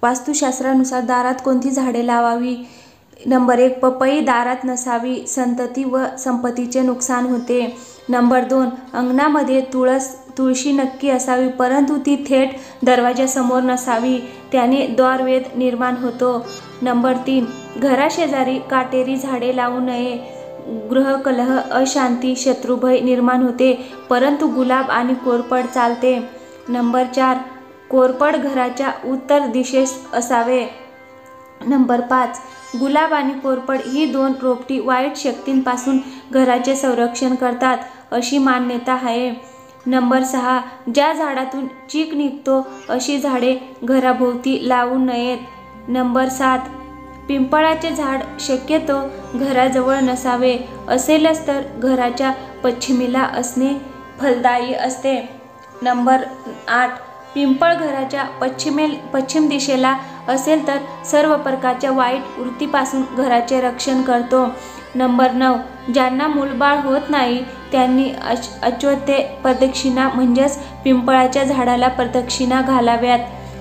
वास्तुशास्त्रानुसार दारात कोणती झाडे लावावी? नंबर 1, पपई दारात नसावी, संतती व संपत्तीचे नुकसान होते. नंबर 2, अंगणामध्ये तुळशी नक्की असावी, परंतु ती थेट दरवाजासमोर नसावी, त्याने द्वारवेध निर्माण होतो. नंबर 3, घराशेजारी काटेरी झाडे लावू नये, गृहकलह, अशांती, शत्रुभय निर्माण होते, परंतु गुलाब आणि कोरफड चालते. नंबर 4, कोरफड घराच्या उत्तर दिशेस असावे. नंबर 5, गुलाब आणि कोरफड ही 2 रोपटी वाईट शक्तींपासून घराचे संरक्षण करतात अशी मान्यता आहे. नंबर 6, ज्या झाडातून चीक निघतो अशी झाडे घराभोवती लावू नयेत. नंबर 7, पिंपळाचे झाड शक्यतो घराजवळ नसावे, असेलच तर घराच्या पश्चिमेला असणे फलदायी असते. नंबर 8, पिंपळ घराच्या पश्चिम दिशेला असेल तर सर्व प्रकारच्या वाईट वृत्तीपासून घराचे रक्षण करतो. नंबर 9, ज्यांना मूलबाळ होत नाही त्यांनी अश्वत्थे प्रदक्षिणा म्हणजेच पिंपळाच्या झाडाला प्रदक्षिणा घालाव्यात.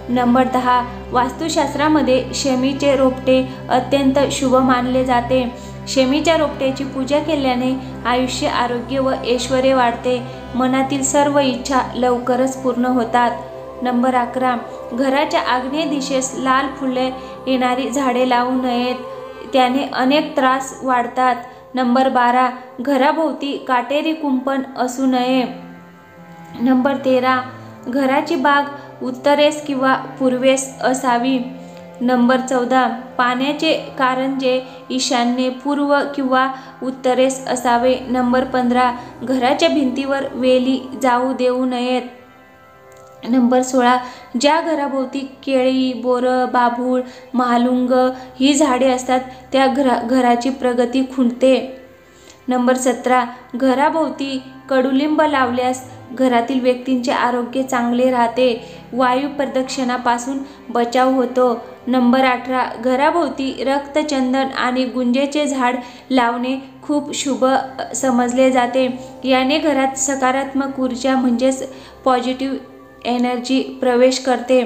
नंबर 10, वास्तुशास्त्रामध्ये शमीचे रोपटे अत्यंत शुभ मानले जाते. शमीच्या रोपट्याची पूजा केल्याने आयुष्य, आरोग्य व ऐश्वर्य वाढते. मनातील सर्व इच्छा लवकरच पूर्ण होतात. नंबर 11, घराच्या आग्नेय दिशेस लाल फुले येणारी झाडे लावू नयेत, त्याने अनेक त्रास वाढतात. नंबर 12, घराभोवती काटेरी कुंपण असू नये. नंबर 13, घराची बाग उत्तरेस किंवा पूर्वेस असावी. नंबर 14, पाण्याचे कारंजे ईशान्ये, पूर्व किंवा उत्तरेस असावे. नंबर 15, घराच्या भिंतीवर वेली जाऊ देऊ नयेत. नंबर 16, ज्या घराभोवती केळी, बोरं, बाभूळ, महालुंग ही झाडे असतात त्या घराची प्रगती खुंटते. नंबर 17, घराभोवती कडुलिंब लावल्यास घरातील व्यक्तींचे आरोग्य चांगले राहते, वायू प्रदूषणापासून बचाव होतो. नंबर 18, घराभोवती रक्तचंदन आणि गुंजेचे झाड लावणे खूप शुभ समजले जाते, याने घरात सकारात्मक ऊर्जा म्हणजेच पॉझिटिव्ह एनर्जी प्रवेश करते.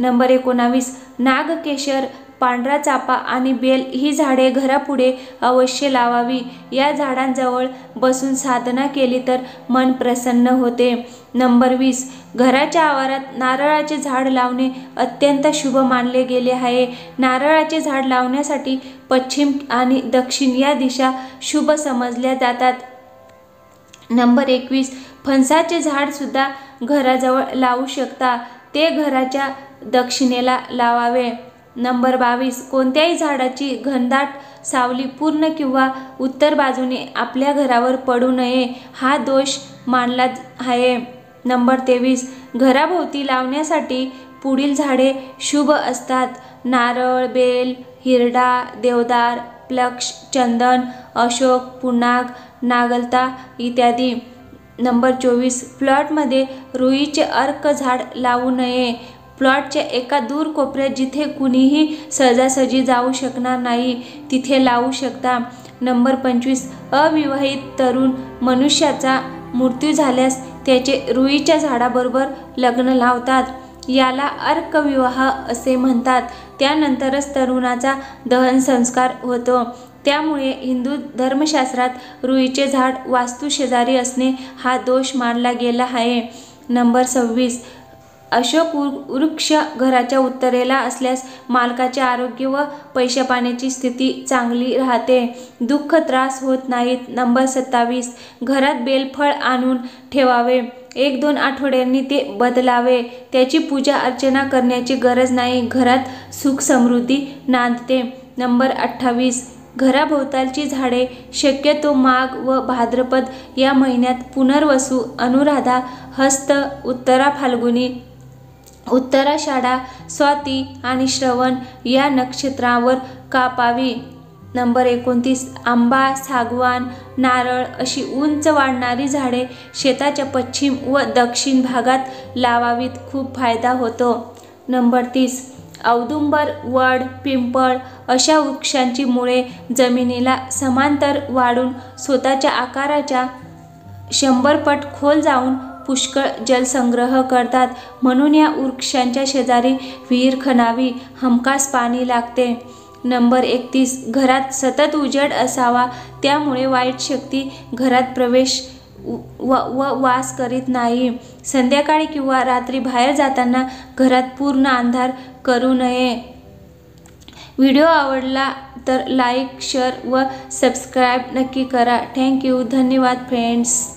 नंबर 19, नागकेशर, पांढरा चाफा आणि बेल ही झाडे घरापुढे अवश्य लावावी. या झाडांजवळ बसून साधना केली तर मन प्रसन्न होते. नंबर 20, घराच्या आवारात नारळाचे झाड लावणे अत्यंत शुभ मानले गेले आहे. नारळाचे झाड लावण्यासाठी पश्चिम आणि दक्षिण या दिशा शुभ समजल्या जातात. नंबर 21, फणसाचे झाड सुद्धा घराजवळ लावू शकता, ते घराच्या दक्षिणेला लावावे. नंबर 22, कोणत्याही झाडाची घनदाट सावली पूर्ण किंवा उत्तर बाजूने आपल्या घरावर पडू नये, हा दोष मानला आहे. नंबर 23, घराभोवती लावण्यासाठी पुढील झाडे शुभ असतात: नारळ, बेल, हिरडा, देवदार, प्लक्ष, चंदन, अशोक, पुनाग, नागलता इत्यादी. नंबर 24, प्लॉटमध्ये रुईचे अर्क झाड लावू नये. प्लॉटच्या एका दूर कोपऱ्यात जिथे कुणीही सहजासहजी जाऊ शकणार नाही तिथे लावू शकता. नंबर 25, अविवाहित तरुण मनुष्याचा मृत्यू झाल्यास त्याचे रुईच्या झाडाबरोबर लग्न लावतात, याला अर्कविवाह असे म्हणतात. त्यानंतरच तरुणाचा दहनसंस्कार होतो. त्यामुळे हिंदू धर्मशास्त्रात रुईचे झाड वास्तुशेजारी असणे हा दोष मानला गेला आहे. नंबर 26, अशोक वृक्ष घराच्या उत्तरेला असल्यास मालकाचे आरोग्य व पैशापाण्याची स्थिती चांगली राहते, दुःख त्रास होत नाहीत. नंबर 27, घरात बेलफळ आणून ठेवावे, 1-2 आठवड्यांनी ते बदलावे, त्याची पूजा अर्चना करण्याची गरज नाही, घरात सुख समृद्धी नांदते. नंबर 28, घराभोवतालची झाडे शक्यतो माघ व भाद्रपद या महिन्यात पुनर्वसू, अनुराधा, हस्त, उत्तरा फाल्गुनी, उत्तराषाढा, स्वाती आणि श्रवण या नक्षत्रावर कापावी. नंबर 29, आंबा, सागवान, नारळ अशी उंच वाढणारी झाडे शेताच्या पश्चिम व दक्षिण भागात लावावीत, खूप फायदा होतो. नंबर 30, औदुंबर, वड, पिंपळ अशा वृक्षांची मुळे जमिनीला समांतर वाढून स्वतःच्या आकाराच्या 100 पट खोल जाऊन पुष्कळ जलसंग्रह करतात, म्हणून या वृक्षांच्या शेजारी विहीर खणावी. हमखास पाणी लागते. नंबर 31. घरात सतत उजेड असावा, त्यामुळे वाईट शक्ती घरात प्रवेश व वास करीत नाही. संध्याकाळी किंवा रात्री बाहेर जाताना घरात पूर्ण अंधार करू नये. व्हिडिओ आवडला तर लाईक, शेअर व सबस्क्राईब नक्की करा. थँक्यू. धन्यवाद फ्रेंड्स.